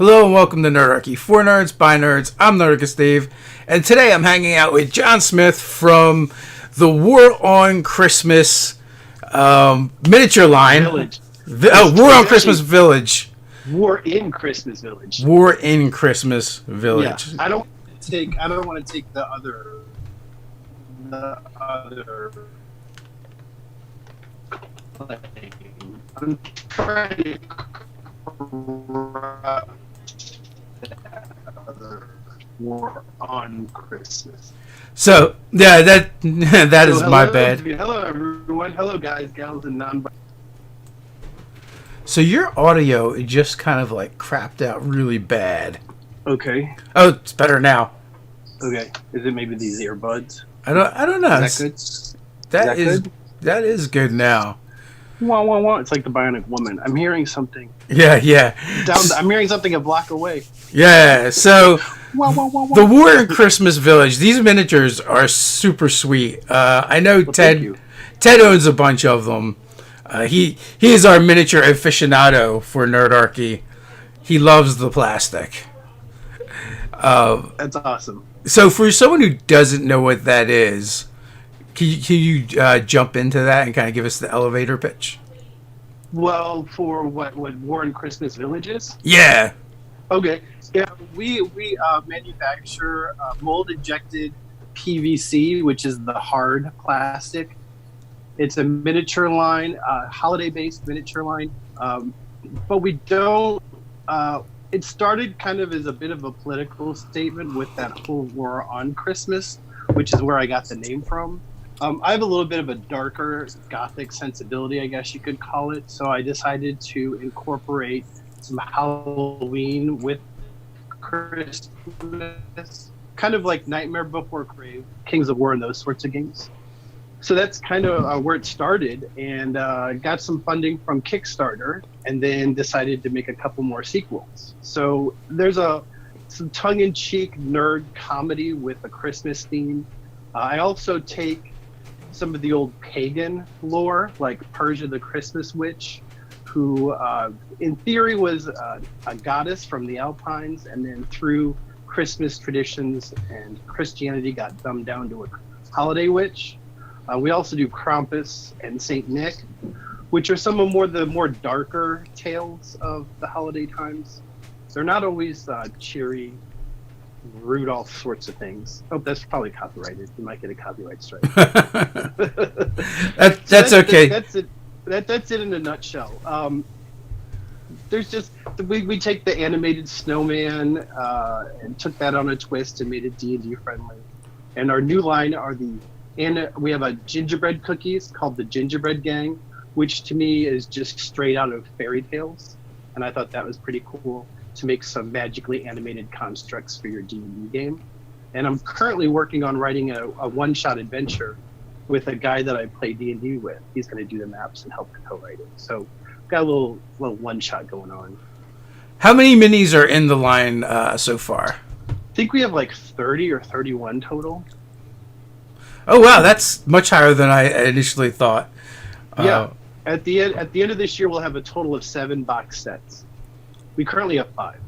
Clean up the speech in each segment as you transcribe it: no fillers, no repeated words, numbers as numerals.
Hello and welcome to Nerdarchy. For nerds, by nerds, I'm Nerdarchy Dave, and today I'm hanging out with John Smith from the War on Christmas miniature line. Village. War on Christmas Village. War in Christmas Village. War in Christmas Village. Yeah, I don't want to take the other. I'm trying to corrupt other War on Christmas. So yeah, that is my bad. Hello everyone. Hello guys, gals, and non. So your audio just kind of like crapped out really bad. Okay. Oh, it's better now. Okay. Is it maybe these earbuds? I don't know. Is that good? That is good now. Wah, wah, wah. It's like the Bionic Woman. I'm hearing something. Yeah. I'm hearing something a block away. Yeah, so Wah, wah, wah, wah. the War in Christmas Village, these miniatures are super sweet. I know Ted owns a bunch of them. He is our miniature aficionado for Nerdarchy. He loves the plastic. That's awesome. So for someone who doesn't know what that is, can you jump into that and kind of give us the elevator pitch? Well, for what War in Christmas Village is? Yeah. Okay. Yeah, we manufacture mold injected PVC, which is the hard plastic. It's a miniature line, holiday based miniature line, but we don't. It started kind of as a bit of a political statement with that whole War on Christmas, which is where I got the name from. I have a little bit of a darker gothic sensibility, I guess you could call it. So I decided to incorporate some Halloween with Christmas, kind of like Nightmare Before Crave, Kings of War, and those sorts of games. So that's kind of where it started, and got some funding from Kickstarter, and then decided to make a couple more sequels. So there's some tongue-in-cheek nerd comedy with a Christmas theme. I also take some of the old pagan lore, like Persia the Christmas Witch, who in theory was a goddess from the Alpines, and then through Christmas traditions and Christianity got dumbed down to a holiday witch. We also do Krampus and Saint Nick, which are some of the more darker tales of the holiday times. They're not always cheery, Rudolph sorts of things. Oh, that's probably copyrighted. You might get a copyright strike. That's okay. That's it. That's it in a nutshell. There's just we take the animated snowman and took that on a twist and made it D&D friendly. And our new line are we have a gingerbread cookies called the Gingerbread Gang, which to me is just straight out of fairy tales, and I thought that was pretty cool to make some magically animated constructs for your D&D game. And I'm currently working on writing a one-shot adventure with a guy that I play D&D with. He's going to do the maps and help co-write it. So got a little one-shot going on. How many minis are in the line so far? I think we have like 30 or 31 total. Oh wow, that's much higher than I initially thought. Yeah. At the end of this year, we'll have a total of 7 box sets. We currently have 5.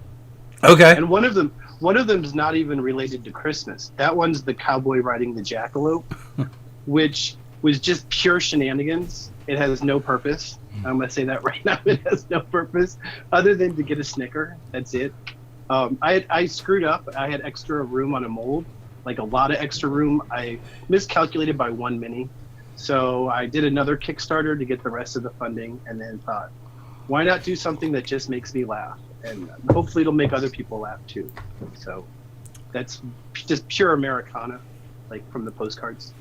Okay. And one of them's not even related to Christmas. That one's the cowboy riding the jackalope, which was just pure shenanigans. It has no purpose. I'm gonna say that right now. It has no purpose other than to get a Snicker. That's it. I screwed up. I had extra room on a mold, like a lot of extra room. I miscalculated by 1 mini. So I did another Kickstarter to get the rest of the funding, and then thought, why not do something that just makes me laugh? And hopefully it'll make other people laugh too. So that's just pure Americana, like from the postcards.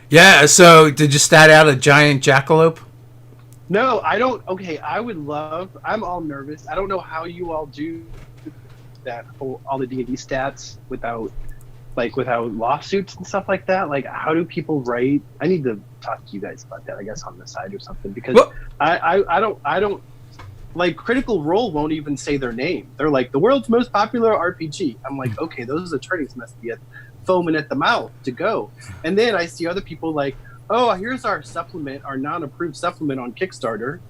Yeah, so did you stat out a giant jackalope? No, I don't. Okay, I would love, I'm all nervous. I don't know how you all do that whole, all the D&D stats without lawsuits and stuff like that. Like, how do people write? I need to talk to you guys about that, I guess, on the side or something, because I don't like, Critical Role won't even say their name. They're like, the world's most popular RPG. I'm like, okay, those attorneys must be foaming at the mouth to go. And then I see other people like, oh, here's our supplement, our non-approved supplement on Kickstarter.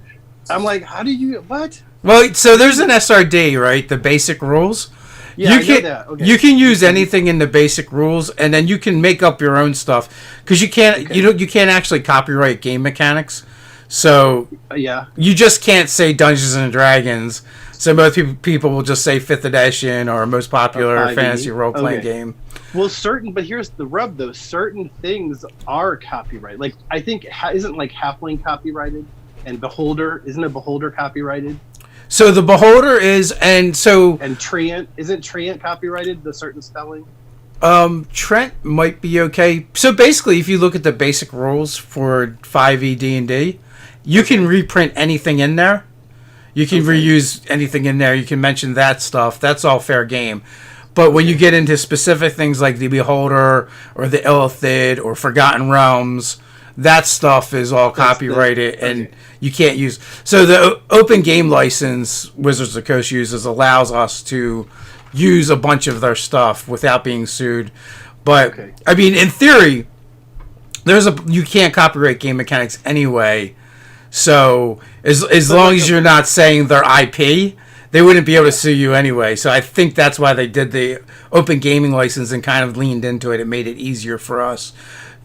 I'm like, how do you, what? Well, so there's an SRD, right? The basic rules. Yeah, you I know can that. Okay. you can use anything in the basic rules, and then you can make up your own stuff because you can't you can't actually copyright game mechanics. So Yeah. you just can't say Dungeons and Dragons. So most people will just say 5th edition or most popular fantasy role playing game. Well, but here's the rub though. Certain things are copyrighted. Like I think isn't like Halfling copyrighted, and Beholder isn't a Beholder copyrighted. So the Beholder is, and Treant isn't Treant copyrighted, the certain spelling. Trent might be okay. So basically, if you look at the basic rules for 5e D&D, you can reprint anything in there. You can reuse anything in there. You can mention that stuff. That's all fair game. But when you get into specific things like the Beholder or the Illithid or Forgotten Realms, that stuff is all copyrighted and you can't use. So the open game license Wizards of the Coast uses allows us to use a bunch of their stuff without being sued. But I mean, in theory, you can't copyright game mechanics anyway. So as long as you're not saying their IP, they wouldn't be able to sue you anyway. So I think that's why they did the open gaming license and kind of leaned into it. It made it easier for us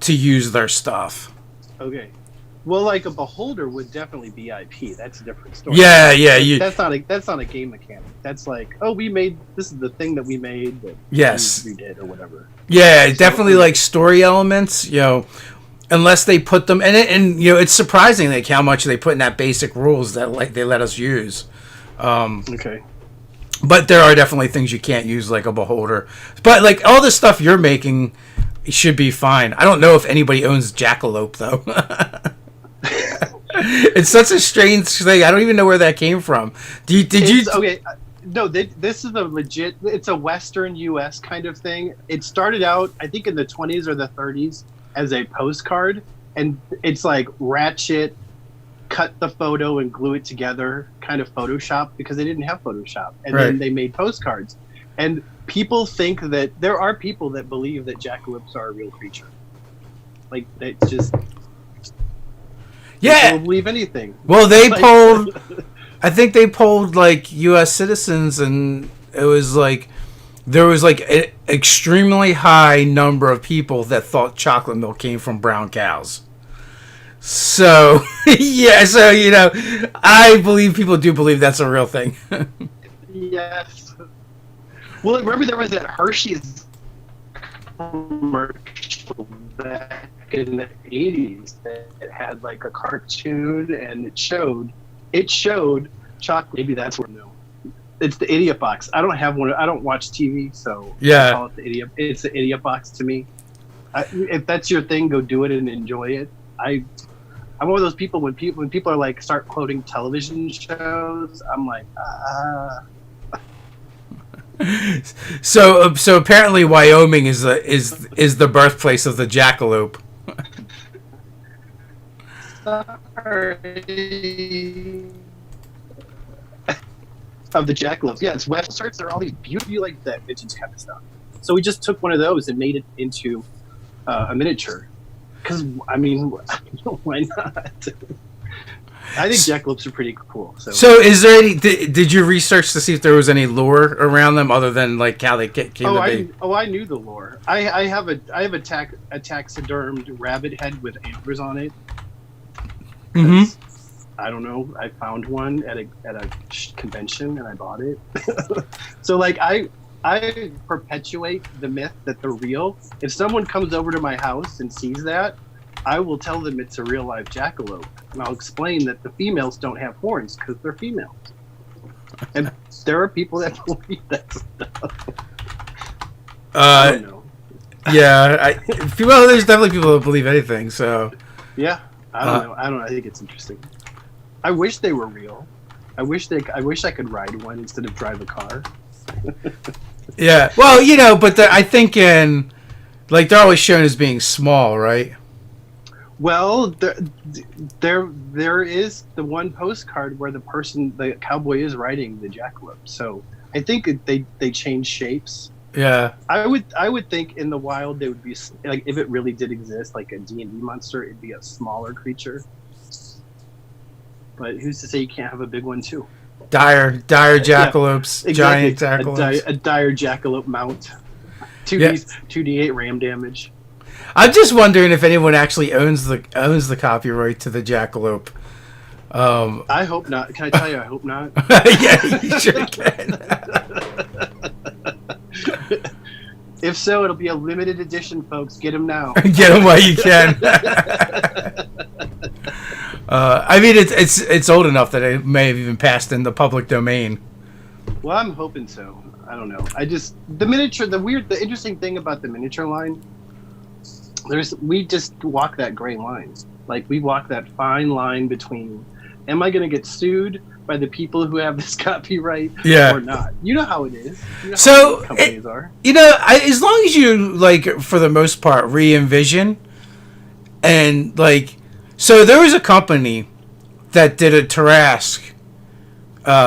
to use their stuff. Okay. Well, like a Beholder would definitely be IP. That's a different story. Yeah, yeah. That's not a game mechanic. That's like, this is the thing that we made that we did or whatever. Yeah, so, definitely like story elements, unless they put them in it, and it's surprising like how much they put in that basic rules that like they let us use. Okay. But there are definitely things you can't use like a Beholder. But like all the stuff you're making should be fine. I don't know if anybody owns Jackalope though. It's such a strange thing. I don't even know where that came from. Did you? Okay. No, this is a legit. It's a Western U.S. kind of thing. It started out, I think, in the 20s or the 30s as a postcard, and it's like Ratchet cut the photo and glue it together, kind of Photoshop, because they didn't have Photoshop, and then they made postcards. And people think that there are people that believe that jackalopes are a real creature. Like it's just. Yeah, people believe anything. Well, they polled. I think they polled like U.S. citizens, and it was like there was like an extremely high number of people that thought chocolate milk came from brown cows. So yeah, I believe people do believe that's a real thing. Yes. Well, remember there was that Hershey's commercial back in the 80s that had like a cartoon, and it showed chocolate. Maybe that's where it's the Idiot Box. I don't have one. I don't watch TV, so I call it the Idiot. It's the Idiot Box to me. If that's your thing, go do it and enjoy it. I'm one of those people when people are like start quoting television shows, I'm like So apparently Wyoming is the birthplace of the jackalope. Of the jackalopes. Yeah, it's websites. There are all these beautiful like that vintage kind of stuff. So we just took one of those and made it into a miniature. Because I mean, why not? I think jackalopes are pretty cool. So is there any? Did you research to see if there was any lore around them other than like how they came to be? I knew the lore. I have a taxidermed rabbit head with antlers on it. Mm-hmm. I don't know. I found one at a convention and I bought it. So like I perpetuate the myth that they're real. If someone comes over to my house and sees that, I will tell them it's a real life jackalope, and I'll explain that the females don't have horns because they're females. And there are people that believe that stuff. I don't know. Yeah, well, there's definitely people that believe anything. So yeah, I don't know. I don't know. I think it's interesting. I wish they were real. I wish I could ride one instead of drive a car. Yeah, well, but I think they're always shown as being small, right? Well, there is the one postcard where the cowboy is riding the jackalope. So I think they change shapes. Yeah, I would think in the wild they would be like, if it really did exist, like a D&D monster, it'd be a smaller creature. But who's to say you can't have a big one too? Dire jackalopes, exactly. giant jackalopes. A dire jackalope mount. 2d8 ram damage. I'm just wondering if anyone actually owns the copyright to the jackalope. I hope not. Can I tell you? I hope not. Yeah, you sure can. If so, it'll be a limited edition, folks. Get them now. Get them while you can. I mean, it's old enough that it may have even passed in the public domain. Well, I'm hoping so. I don't know. The interesting thing about the miniature line, we just walk that gray line. Like, we walk that fine line between, am I going to get sued by the people who have this copyright or not? You know how it is. You know how companies are. You know, as long as you, like, for the most part, re-envision, and, like, so there was a company that did a Tarrasque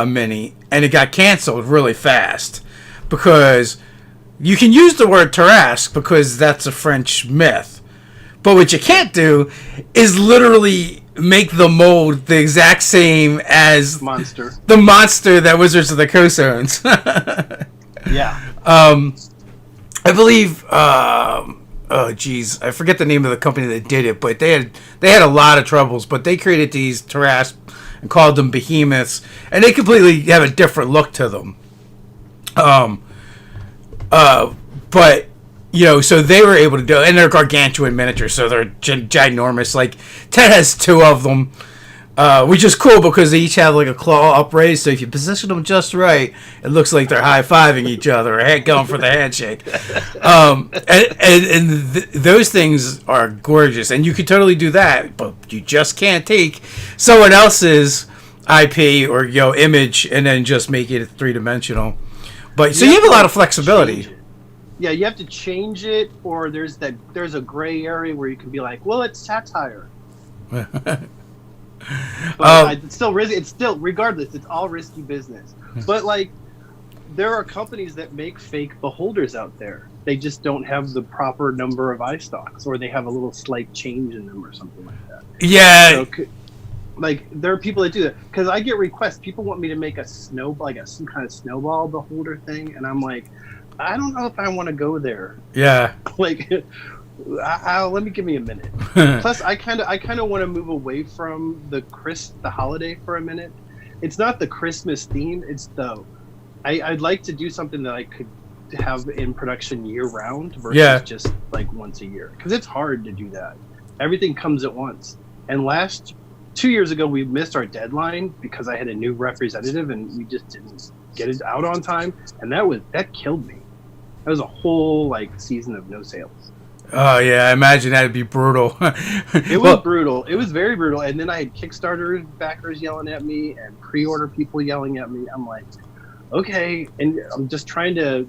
mini, and it got canceled really fast because you can use the word Tarrasque because that's a French myth. But what you can't do is literally make the mold the exact same as the monster that Wizards of the Coast owns. Yeah. I believe. Oh, geez, I forget the name of the company that did it, but they had a lot of troubles. But they created these Tarrasque and called them behemoths, and they completely have a different look to them. But you know, so they were able to do it, and they're gargantuan miniatures, so they're ginormous. Like, Ted has two of them, which is cool because they each have like a claw upraised, so if you position them just right, it looks like they're high-fiving each other or going for the handshake. Those things are gorgeous, and you could totally do that, but you just can't take someone else's IP or image and then just make it three-dimensional. But so you have a lot of flexibility. Yeah, you have to change it, or there's a gray area where you can be like, well, it's satire. But it's still risky. It's still, regardless, it's all risky business. But like, there are companies that make fake beholders out there. They just don't have the proper number of eye stalks, or they have a little slight change in them, or something like that. Yeah. So, like, there are people that do that because I get requests. People want me to make some kind of snowball beholder thing, and I'm like, I don't know if I want to go there. Yeah. Like, give me a minute. Plus, I kind of want to move away from the holiday for a minute. It's not the Christmas theme. It's I'd like to do something that I could have in production year round versus just like once a year, because it's hard to do that. Everything comes at once. And 2 years ago, we missed our deadline because I had a new representative and we just didn't get it out on time, and that killed me. That was a whole season of no sales. Oh yeah, I imagine that'd be brutal. It was brutal. It was very brutal. And then I had Kickstarter backers yelling at me and pre-order people yelling at me. I'm like, okay, and I'm just trying to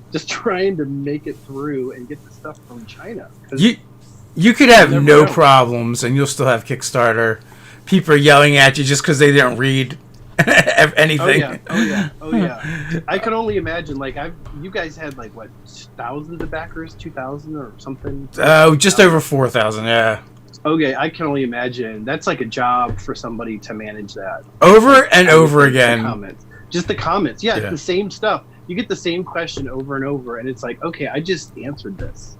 make it through and get the stuff from China. You could have no problems, and you'll still have Kickstarter. People are yelling at you just because they didn't read anything. Oh yeah. I can only imagine. You guys had what, thousands of backers, 2,000 or something? Just over 4,000. Yeah. Okay, I can only imagine. That's like a job for somebody to manage that. Over and over again. Just the comments. Yeah, it's the same stuff. You get the same question over and over, and it's like, okay, I just answered this.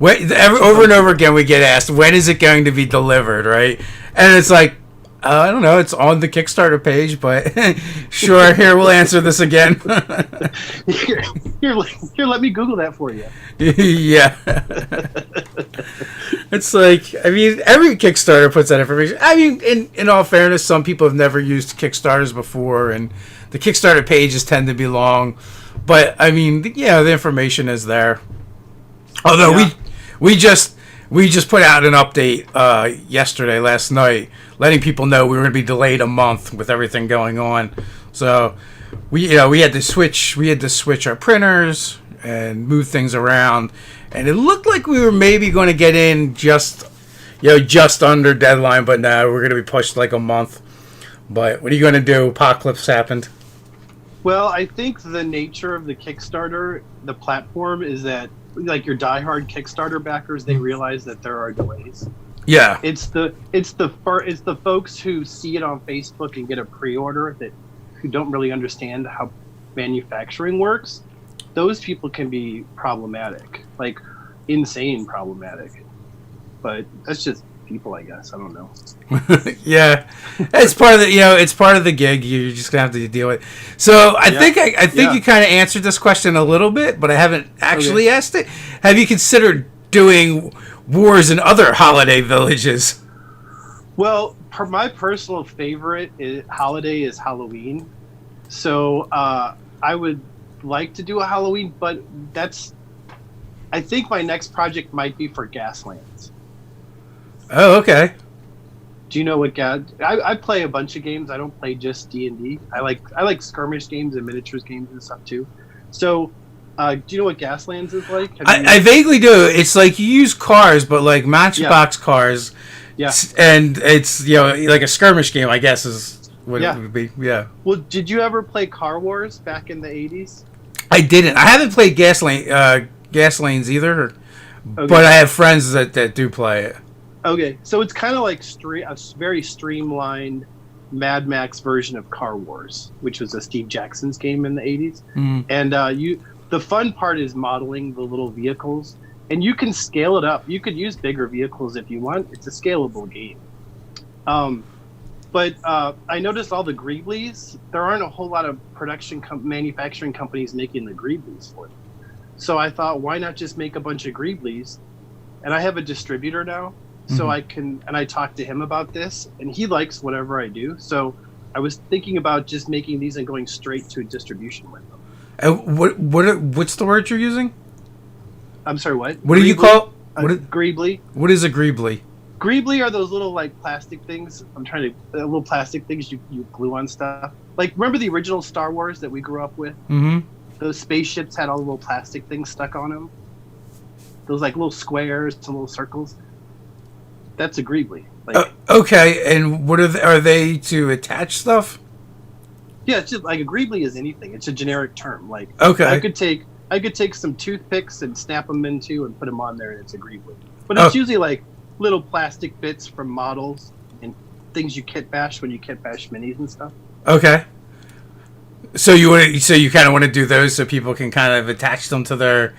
Over and over again, we get asked, when is it going to be delivered, right? And it's like, I don't know, it's on the Kickstarter page, but sure, here, we'll answer this again. Here, let me Google that for you. Yeah. It's like, I mean, every Kickstarter puts that information. I mean, in all fairness, some people have never used Kickstarters before, and the Kickstarter pages tend to be long. But, I mean, the information is there. Although we just put out an update last night, letting people know we were going to be delayed a month with everything going on. So we had to switch our printers and move things around, and it looked like we were maybe going to get in just under deadline, but no, we're going to be pushed like a month. But what are you going to do? Apocalypse happened. Well, I think the nature of the Kickstarter, the platform, is that your diehard Kickstarter backers, they realize that there are delays. Yeah, it's the folks who see it on Facebook and get a pre-order that who don't really understand how manufacturing works, those people can be problematic, like insane problematic. But that's just people, I guess. I don't know. Yeah, it's part of the it's part of the gig. You're just gonna have to deal with it. So I think you kind of answered this question a little bit, but I haven't actually asked it. Have you considered doing wars in other holiday villages? Well, my personal favorite holiday is Halloween. So I would like to do a Halloween, but I think my next project might be for Gaslands. Oh, okay. Do you know what I play a bunch of games. I don't play just D&D. I like skirmish games and miniatures games and stuff too. So, do you know what Gaslands is like? I vaguely do. It's like you use cars, but like Matchbox cars. Yeah. And it's like a skirmish game, I guess is what it would be. Yeah. Well, did you ever play Car Wars back in the 80s? I didn't. I haven't played Gaslanes either, but I have friends that do play it. Okay, so it's kind of like a very streamlined Mad Max version of Car Wars, which was a Steve Jackson's game in the 80s. Mm. And the fun part is modeling the little vehicles, and you can scale it up. You could use bigger vehicles if you want. It's a scalable game. But I noticed all the Greeblies. There aren't a whole lot of manufacturing companies making the Greeblies for them. So I thought, why not just make a bunch of Greeblies? And I have a distributor now. So I talked to him about this, and he likes whatever I do. So I was thinking about just making these and going straight to a distribution with them. What's the word you're using? I'm sorry, what? What do you call Greebly? What is a Greebly? Greebly are those little like plastic things. Little plastic things you glue on stuff. Like, remember the original Star Wars that we grew up with? Mm-hmm. Those spaceships had all the little plastic things stuck on them. Those like little squares and little circles. That's a Greebly. Okay, and what are they to attach stuff? Yeah, it's just like a Greebly is anything. It's a generic term. Like, okay, I could take some toothpicks and snap them into and put them on there, and it's a Greebly. But it's usually like little plastic bits from models and things you kit bash when you kit bash minis and stuff. Okay. So you kind of want to do those so people can kind of attach them to their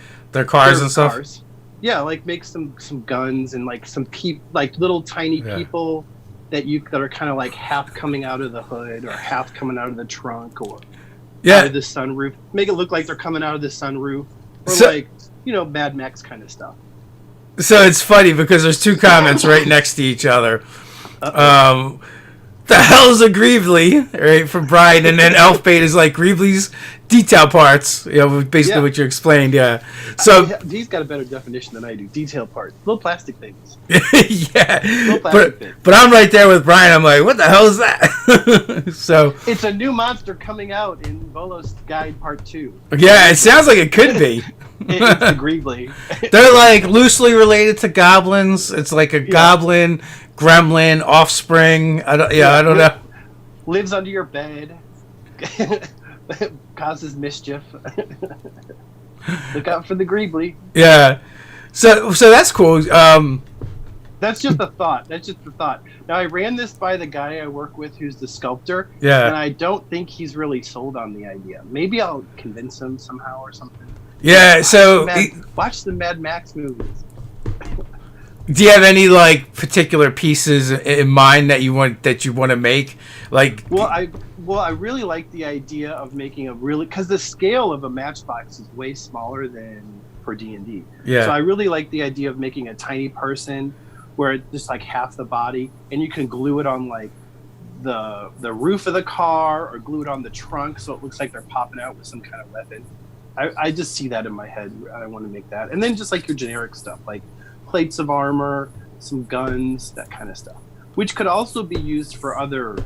cars and stuff. Cars. Yeah, like make some guns and like some little tiny people that are kind of like half coming out of the hood or half coming out of the trunk or out of the sunroof. Make it look like they're coming out of the sunroof or Mad Max kind of stuff. So it's funny because there's two comments right next to each other. The hell's a Greebly, right, from Brian, and then Elfbait is like Greebly's detail parts, basically what you explained, So he's got a better definition than I do. Detail parts, little plastic things. But I'm right there with Brian. I'm like, what the hell is that? So it's a new monster coming out in Volo's Guide Part 2. Yeah, it sounds like it could be. It's a Greebly. They're like loosely related to goblins. It's like a goblin, gremlin, offspring. I don't know. Lives under your bed. Causes mischief. Look out for the Greebly. Yeah. So that's cool. That's just a thought. Now, I ran this by the guy I work with who's the sculptor. Yeah. And I don't think he's really sold on the idea. Maybe I'll convince him somehow or something. Yeah, watch the Mad Max movies. Do you have any like particular pieces in mind that you want to make? Like, well, I really like the idea of making because the scale of a Matchbox is way smaller than for D&D. Yeah. So I really like the idea of making a tiny person where it's just like half the body, and you can glue it on like the roof of the car or glue it on the trunk so it looks like they're popping out with some kind of weapon. I just see that in my head. I want to make that. And then just like your generic stuff, like plates of armor, some guns, that kind of stuff, which could also be used for other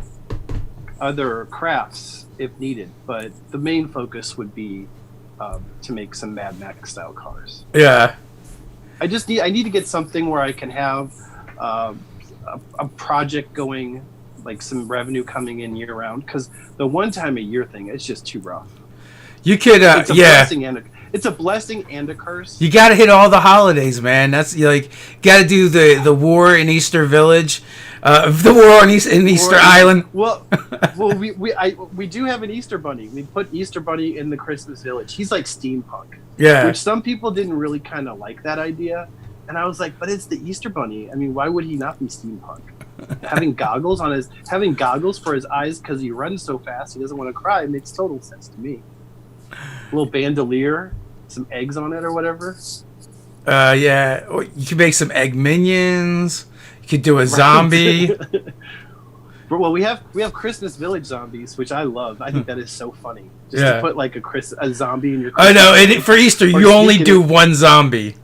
crafts if needed. But the main focus would be to make some Mad Max style cars. Yeah. I need to get something where I can have a project going, like some revenue coming in year round, because the one time a year thing, it's just too rough. You could, It's a yeah. blessing it's a blessing and a curse. You got to hit all the holidays, man. That's like got to do the war in Easter Village, the war in Easter Island. Well, we do have an Easter bunny. We put Easter bunny in the Christmas Village. He's like steampunk. Yeah. Which some people didn't really kind of like that idea, and I was like, but it's the Easter bunny. I mean, why would he not be steampunk? having goggles for his eyes because he runs so fast he doesn't want to cry makes total sense to me. A little bandolier, some eggs on it or whatever. Yeah, or you could make some egg minions. You could do a zombie. Well, we have Christmas Village zombies, which I love. I think that is so funny. Just to put like a zombie in your. I know. And for Easter, you only do one zombie.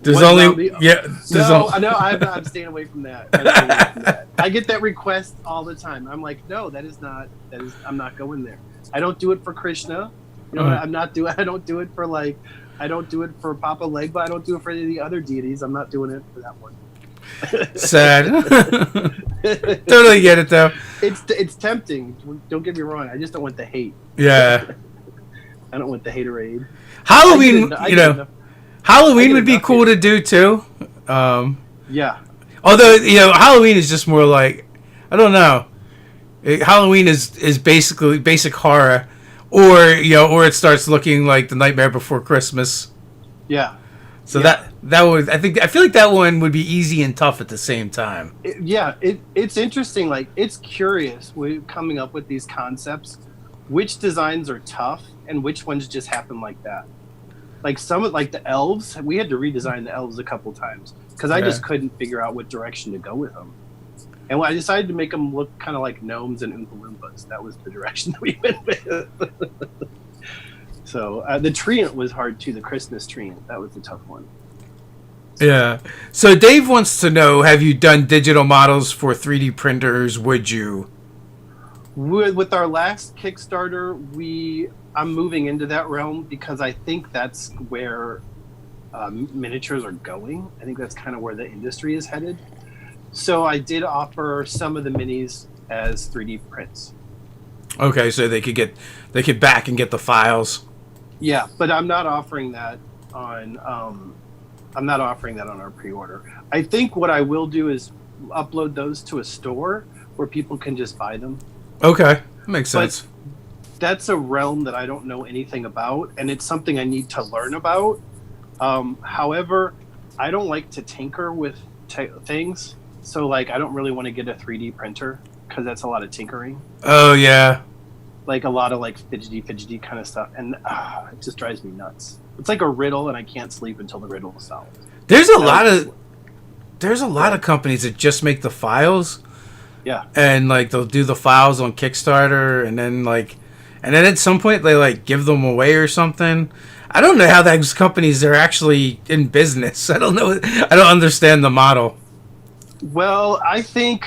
There's only zombie? I'm staying away from that. I get that request all the time. I'm like, no, I'm not going there. I don't do it for Krishna. You know, I don't do it for Papa Legba. I don't do it for any of the other deities. I'm not doing it for that one. Sad. Totally get it though. It's tempting. Don't get me wrong. I just don't want the hate. Yeah. I don't want the haterade. Halloween, Halloween would be cool to do too. Yeah. Although Halloween is just more like, I don't know. Halloween is basically basic horror, or it starts looking like the Nightmare Before Christmas. Yeah. So that would, I feel like that one would be easy and tough at the same time. It's interesting. Like, it's curious coming up with these concepts, which designs are tough and which ones just happen like that. Like the elves, we had to redesign the elves a couple times because I just couldn't figure out what direction to go with them. And I decided to make them look kind of like gnomes and Oompa Loompas. That was the direction that we went with. So the treant was hard too. The Christmas treant, that was the tough one. Yeah. So Dave wants to know: have you done digital models for 3D printers? Would you? With our last Kickstarter, I'm moving into that realm because I think that's where miniatures are going. I think that's kind of where the industry is headed. So I did offer some of the minis as 3D prints. Okay, so they could back and get the files. Yeah, but I'm not offering that on our pre-order. I think what I will do is upload those to a store where people can just buy them. Okay, makes sense. But that's a realm that I don't know anything about, and it's something I need to learn about. However, I don't like to tinker with things, so like I don't really want to get a 3D printer because that's a lot of tinkering. Oh yeah. Like a lot of like fidgety kind of stuff, and it just drives me nuts. It's like a riddle, and I can't sleep until the riddle is solved. There's a lot of companies that just make the files. Yeah. And like they'll do the files on Kickstarter, and then at some point they like give them away or something. I don't know how those companies are actually in business. I don't know. I don't understand the model. Well, I think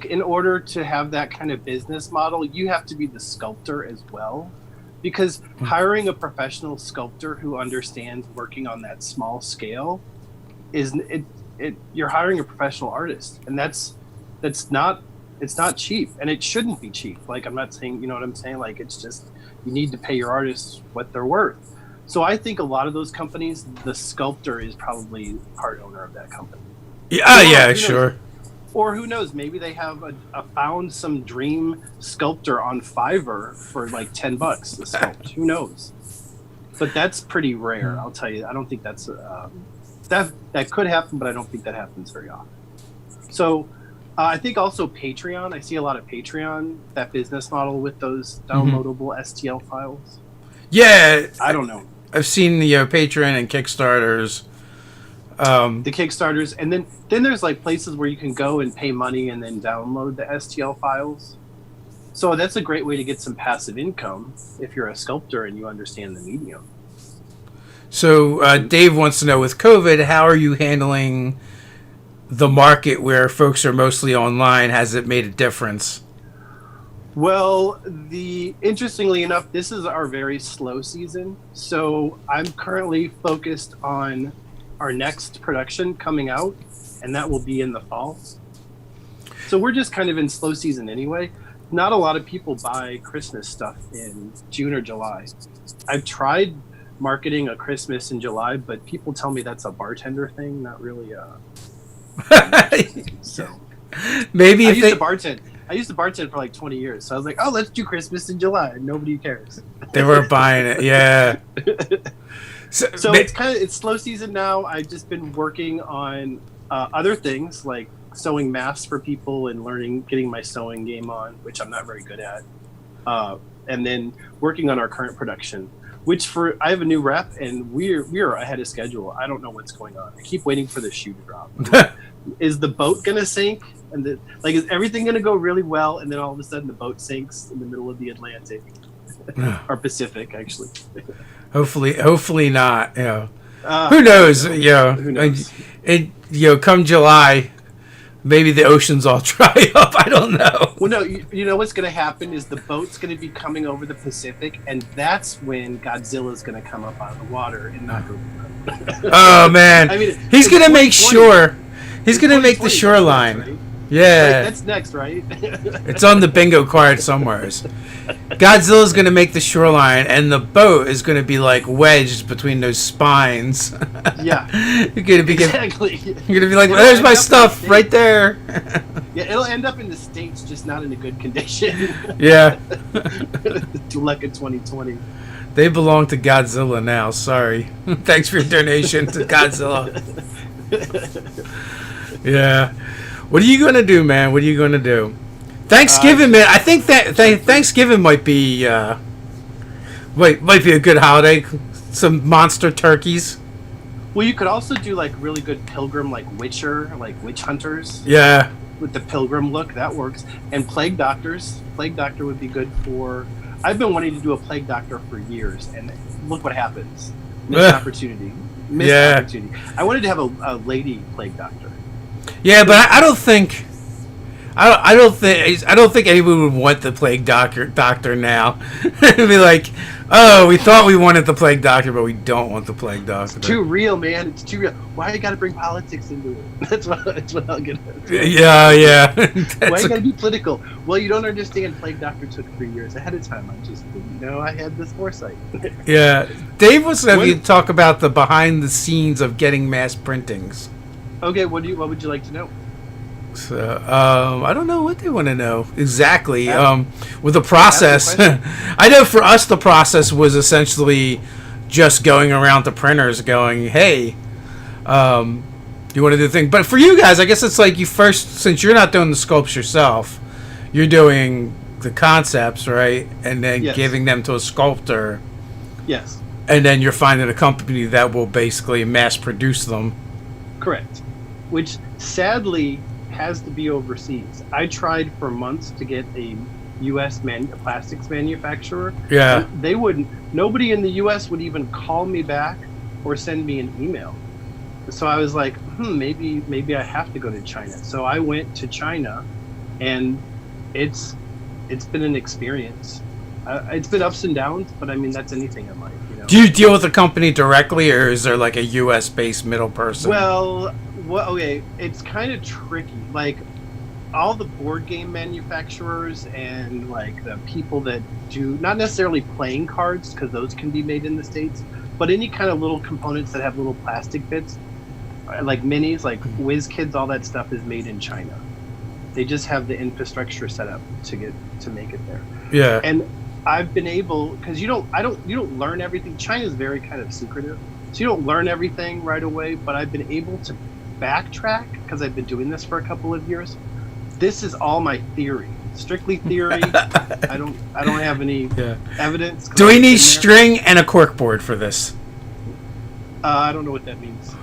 in order to have that kind of business model, you have to be the sculptor as well, because hiring a professional sculptor who understands working on that small scale you're hiring a professional artist, and it's not cheap, and it shouldn't be cheap. Like, I'm not saying, you know what I'm saying? Like, it's just, you need to pay your artists what they're worth. So I think a lot of those companies, the sculptor is probably part owner of that company. Yeah, sure. Or who knows, maybe they have found some dream sculptor on Fiverr for like $10 to sculpt. Who knows? But that's pretty rare, I'll tell you. I don't think that's that could happen, but I don't think that happens very often. So I think also Patreon. I see a lot of Patreon, that business model with those downloadable STL files. Yeah, I don't know. I've seen the Patreon and Kickstarters. The Kickstarters, and then there's like places where you can go and pay money and then download the STL files. So that's a great way to get some passive income if you're a sculptor and you understand the medium. So Dave wants to know, with COVID, how are you handling the market where folks are mostly online? Has it made a difference? Well, interestingly enough, this is our very slow season. So I'm currently focused on our next production coming out, and that will be in the fall. So we're just kind of in slow season anyway. not a lot of people buy Christmas stuff in June or July. I've tried marketing a Christmas in July, but people tell me that's a bartender thing, not really so maybe I if used to bartend. I used to bartend for like 20 years. So I was like, oh, let's do Christmas in July. Nobody cares. they weren't buying it. Yeah. So it's slow season now. I've just been working on other things like sewing masks for people and getting my sewing game on, which I'm not very good at. And then working on our current production, I have a new rep and we're ahead of schedule. I don't know what's going on. I keep waiting for the shoe to drop. Is the boat gonna sink? And is everything gonna go really well? And then all of a sudden the boat sinks in the middle of the Atlantic or Pacific, actually. Hopefully not. Who knows? Who knows? Come July, maybe the oceans all dry up. I don't know. Well, no, you know what's going to happen is the boat's going to be coming over the Pacific, and that's when Godzilla's going to come up out of the water and not go. Oh man! I mean, he's going to make sure. He's going to make the shoreline. Right? Yeah, that's next, right? It's on the bingo card somewhere. Godzilla's going to make the shoreline, and the boat is going to be like wedged between those spines. Yeah, you're going to be exactly. You're going to be like, "There's my stuff right there." Yeah, it'll end up in the States, just not in a good condition. Yeah. Luck of 2020. They belong to Godzilla now. Sorry. Thanks for your donation to Godzilla. Yeah. What are you going to do, man? What are you going to do? Thanksgiving, man. I think that Thanksgiving might be a good holiday. Some monster turkeys. Well, you could also do like really good pilgrim, like Witcher, like witch hunters. Yeah. With the pilgrim look, that works. And plague doctors. Plague doctor would be good for. I've been wanting to do a plague doctor for years, and look what happens. Missed opportunity. Opportunity. I wanted to have a lady plague doctor. Yeah, but I don't think anyone would want the plague doctor now. It'd be like, oh, we thought we wanted the plague doctor, but we don't want the plague doctor. It's too real, man. It's too real. Why you got to bring politics into it? That's what I'll get at. Yeah. Why you got to be political? Well, you don't understand. Plague doctor took 3 years ahead of time. I just didn't know I had this foresight. Yeah, Dave wants to have you talk about the behind the scenes of getting mass printings. Okay, what would you like to know? So, I don't know what they want to know exactly. With the process, I know for us the process was essentially just going around to printers, going, "Hey, you want to do the thing?" But for you guys, I guess it's like since you're not doing the sculpts yourself, you're doing the concepts, right, and then giving them to a sculptor. Yes. And then you're finding a company that will basically mass produce them. Correct. Which sadly has to be overseas. I tried for months to get a U.S. plastics manufacturer. Yeah. Nobody in the U.S. would even call me back or send me an email. So I was like, maybe I have to go to China. So I went to China, and it's been an experience. It's been ups and downs, but I mean, that's anything in life. Do you deal with the company directly, or is there like a U.S.-based middle person? Well, okay, it's kind of tricky. Like, all the board game manufacturers and like the people that do not necessarily playing cards, because those can be made in the States, but any kind of little components that have little plastic bits, like minis, like WizKids, all that stuff is made in China. They just have the infrastructure set up to make it there. Yeah. And I've been able, because you don't learn everything. China's very kind of secretive, so you don't learn everything right away. But I've been able to backtrack because I've been doing this for a couple of years. This is all my theory, strictly theory. I don't have any evidence. Do we need string and a corkboard for this? I don't know what that means.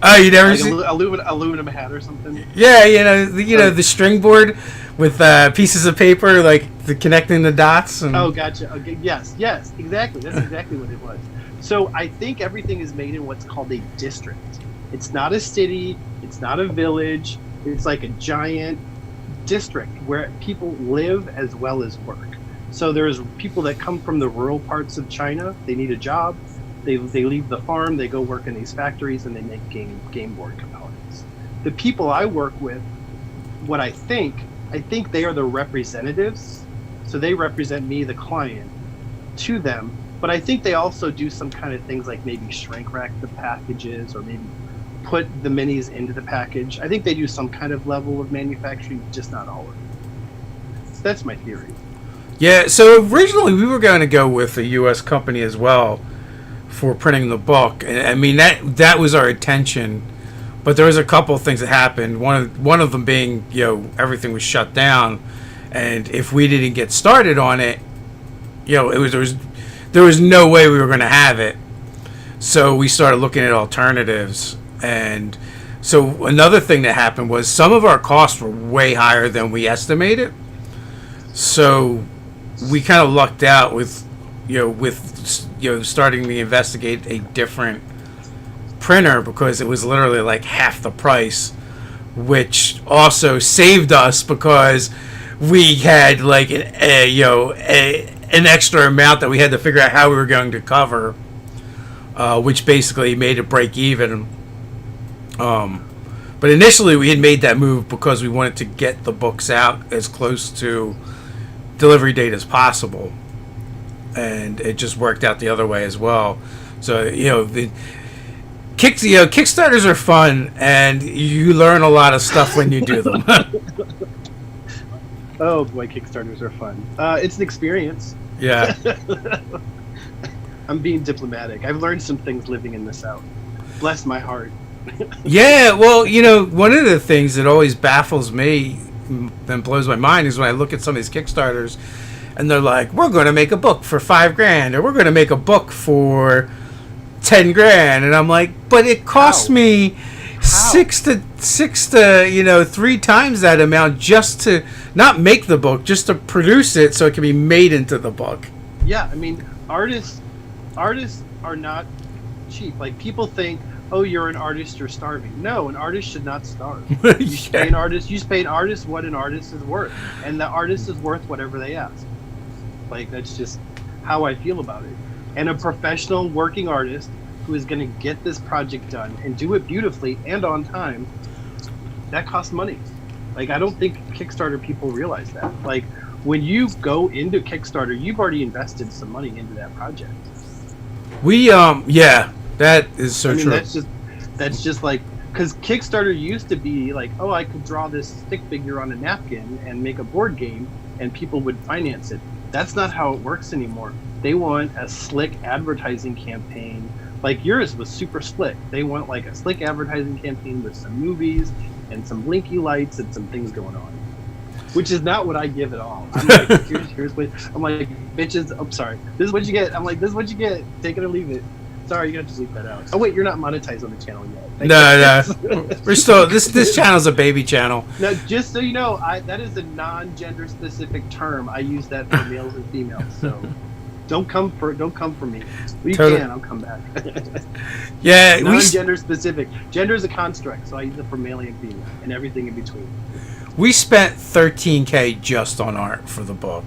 Oh, you never like seen aluminum hat or something? Yeah, the string board with pieces of paper, like connecting the dots. And... Oh, gotcha. Okay, yes, exactly. That's exactly what it was. So I think everything is made in what's called a district. It's not a city. It's not a village. It's like a giant district where people live as well as work. So there's people that come from the rural parts of China. They need a job. They leave the farm. They go work in these factories, and they make game board components. The people I work with, I think they are the representatives So they represent me, the client, to them. But I think they also do some kind of things like maybe shrink wrap the packages or maybe put the minis into the package. I think they do some kind of level of manufacturing, just not all of it. So that's my theory. Yeah, so originally we were going to go with a U.S. company as well for printing the book. I mean, that was our intention. But there was a couple of things that happened. One of them being, everything was shut down. And if we didn't get started on it, there was no way we were going to have it. So we started looking at alternatives. And so another thing that happened was some of our costs were way higher than we estimated. So we kind of lucked out with starting to investigate a different printer because it was literally like half the price, which also saved us because we had like an extra amount that we had to figure out how we were going to cover, which basically made it break even. But initially we had made that move because we wanted to get the books out as close to delivery date as possible, and it just worked out the other way as well. So Kickstarters are fun, and you learn a lot of stuff when you do them. Oh boy, Kickstarters are fun. It's an experience. Yeah. I'm being diplomatic. I've learned some things living in the South. Bless my heart. Yeah, well, one of the things that always baffles me and blows my mind is when I look at some of these Kickstarters, and they're like, "We're going to make a book for $5,000, or we're going to make a book for $10,000,000," and I'm like, "But it cost me six to 3 times that amount just to not make the book, just to produce it so it can be made into the book." Yeah, I mean, artists are not cheap. Like, people think, "Oh, you're an artist, you're starving." No, an artist should not starve. You should pay an artist what an artist is worth, and the artist is worth whatever they ask. Like, that's just how I feel about it. And a professional working artist who is going to get this project done and do it beautifully and on time, that costs money. Like, I don't think Kickstarter people realize that. Like, when you go into Kickstarter, you've already invested some money into that project. That is so true. That's just like, because Kickstarter used to be like, oh, I could draw this stick figure on a napkin and make a board game, and people would finance it. That's not how it works anymore. They want a slick advertising campaign. Like, yours was super slick. They want like a slick advertising campaign with some movies and some blinky lights and some things going on, which is not what I give at all. I'm like, here's what I'm like, bitches. I'm sorry. This is what you get. I'm like, this is what you get. Take it or leave it. Sorry, you got to just leave that out. Oh wait, you're not monetized on the channel yet. No. We're still this channel's a baby channel. No, just so you know, that is a non-gender specific term. I use that for males and females. So don't come for me. Well, you can. I'll come back. Yeah, non-gender specific. Gender is a construct, so I use it for male and female and everything in between. We spent $13,000 just on art for the book.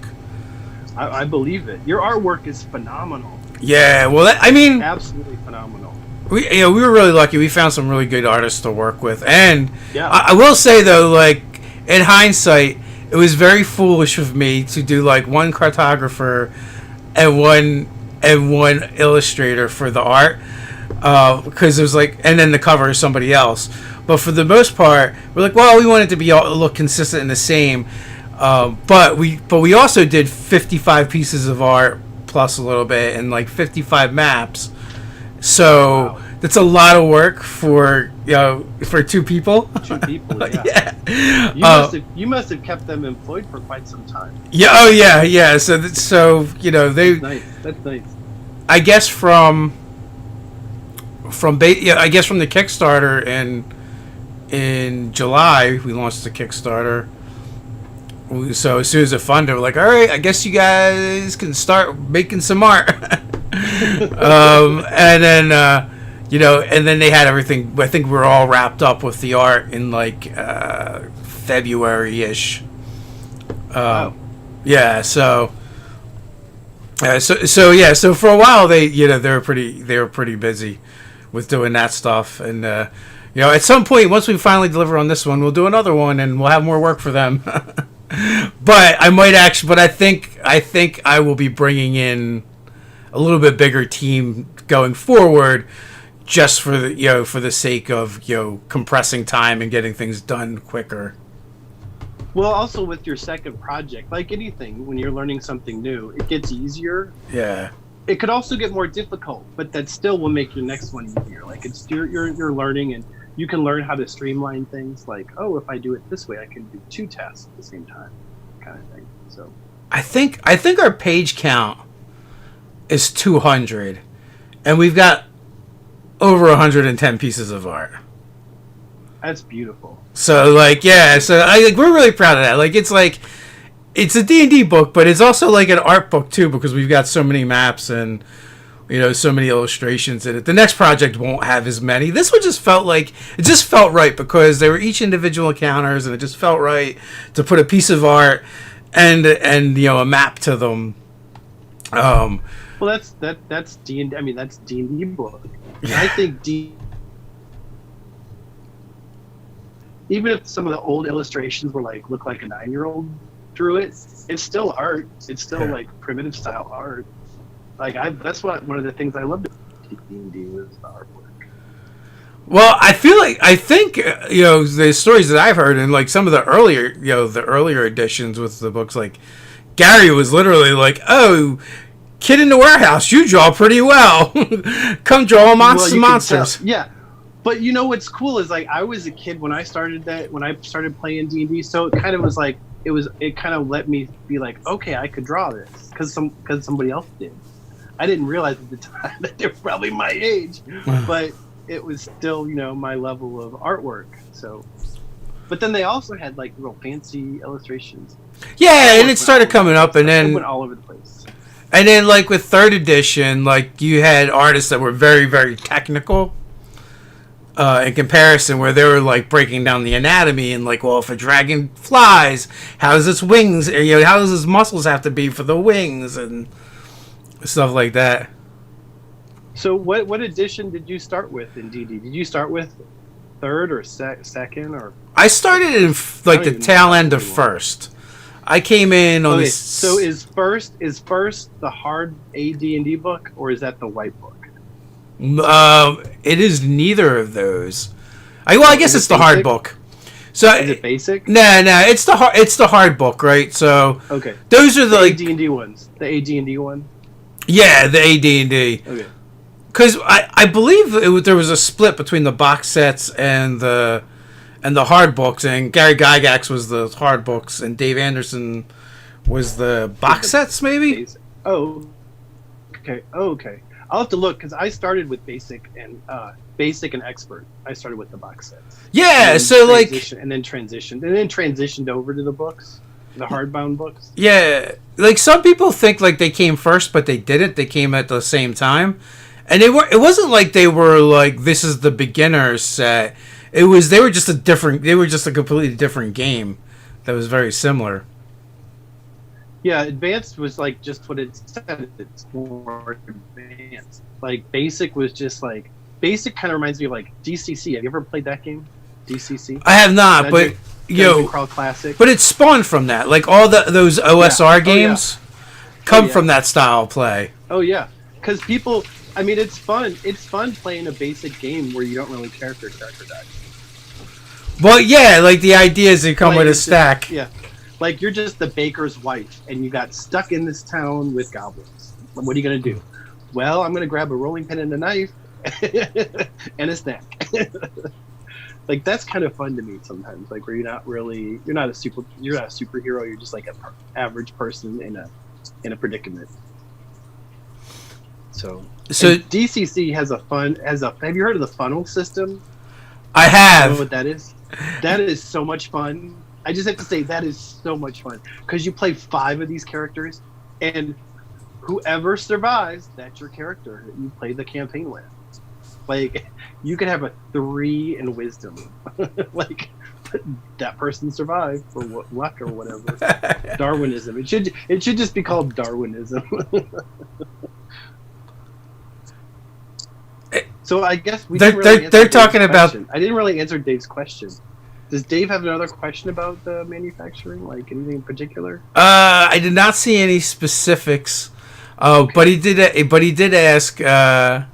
I believe it. Your artwork is phenomenal. Yeah, well, absolutely phenomenal. We were really lucky. We found some really good artists to work with, and yeah. I will say though, like, in hindsight, it was very foolish of me to do like one cartographer and one illustrator for the art, because it was like, and then the cover is somebody else. But for the most part, we're like, well, we want it to be all look consistent and the same. But we also did 55 pieces of art plus a little bit and like 55 maps. So wow. That's a lot of work for two people. Two people, yeah. Yeah. You must have kept them employed for quite some time. Yeah. Oh yeah, yeah. So they. That's nice. That's nice. I guess from the Kickstarter in July we launched the Kickstarter. So as soon as it funded, we're like, all right, I guess you guys can start making some art. And then and then they had everything. I think we're all wrapped up with the art in like February-ish. Wow. Yeah. So for a while they were pretty busy with doing that stuff, and at some point once we finally deliver on this one, we'll do another one and we'll have more work for them. But I think I will be bringing in a little bit bigger team going forward, just for the for the sake of compressing time and getting things done quicker. Well, also with your second project, like anything, when you're learning something new, it gets easier. Yeah. It could also get more difficult, but that still will make your next one easier. Like it's you're learning, and you can learn how to streamline things. Like, oh, if I do it this way, I can do 2 tasks at the same time, kind of thing. So I think our page count is 200, and we've got over 110 pieces of art. That's beautiful. So we're really proud of that. It's a D&D book, but it's also like an art book too, because we've got so many maps and so many illustrations in it. The next project won't have as many. This one just felt right because they were each individual encounters, and it just felt right to put a piece of art and a map to them. Well, that's D&D. I mean, that's D&D book. Yeah. I think even if some of the old illustrations were look like a 9-year-old drew it, it's still art. It's still like primitive style art. That's one of the things I loved about D&D was the artwork. Well, I think the stories that I've heard, and some of the earlier editions with the books, Gary was literally "Oh, kid in the warehouse, you draw pretty well. Come draw monsters." Yeah. But what's cool is I was a kid when I started playing D&D, so it kind of was it kind of let me be okay, I could draw this because somebody else did. I didn't realize at the time that they're probably my age, but it was still my level of artwork. So, but then they also had real fancy illustrations. Yeah, and it started coming up, and then it went all over the place. And then with 3rd edition, you had artists that were very, very technical. In comparison, where they were breaking down the anatomy and well, if a dragon flies, how does its wings, how does its muscles have to be for the wings and stuff like that. So, what edition did you start with in D&D? Did you start with 3rd or 2nd or? I started in the tail end of 1st. I came in on this. So is first the hard AD&D book, or is that the white book? It is neither of those. I guess it's the hard book. So is it basic? No, it's the hard book, right? So okay, those are the AD&D ones. The AD&D one. Yeah, the AD&D. Okay. Because I believe there was a split between the box sets and the hard books, and Gary Gygax was the hard books, and Dave Anderson was the box sets, maybe. Oh, okay. I'll have to look because I started with basic and expert. I started with the box sets. Yeah, and then transitioned over to the books, the hardbound books. Yeah, some people think they came first, but they didn't. They came at the same time, and it wasn't they were this is the beginner set. They were just a completely different game that was very similar. Yeah, advanced was just what it said. It's more advanced. Basic was just basic kind of reminds me of DCC. Have you ever played that game? DCC? I have not, but Dungeon Crawl Classic. But it spawned from that. All those OSR games come from that style of play. Oh yeah, because people. I mean, it's fun. It's fun playing a basic game where you don't really care if your character dies. Well, yeah, the idea is you come with a stack. Yeah. You're just the baker's wife, and you got stuck in this town with goblins. What are you going to do? Well, I'm going to grab a rolling pin and a knife and a snack. That's kind of fun to me sometimes. Where you're not a superhero. You're just an average person in a predicament. So DCC has have you heard of the funnel system? I have. You know what that is? That is so much fun. I just have to say that is so much fun because you play 5 of these characters, and whoever survives, that's your character that you play the campaign with. You could have a 3 in wisdom, that person survived for luck or whatever. Darwinism. It should just be called Darwinism. So I guess they're talking about. I didn't really answer Dave's question. Does Dave have another question about the manufacturing? Like anything in particular? I did not see any specifics, but he did. But he did ask, and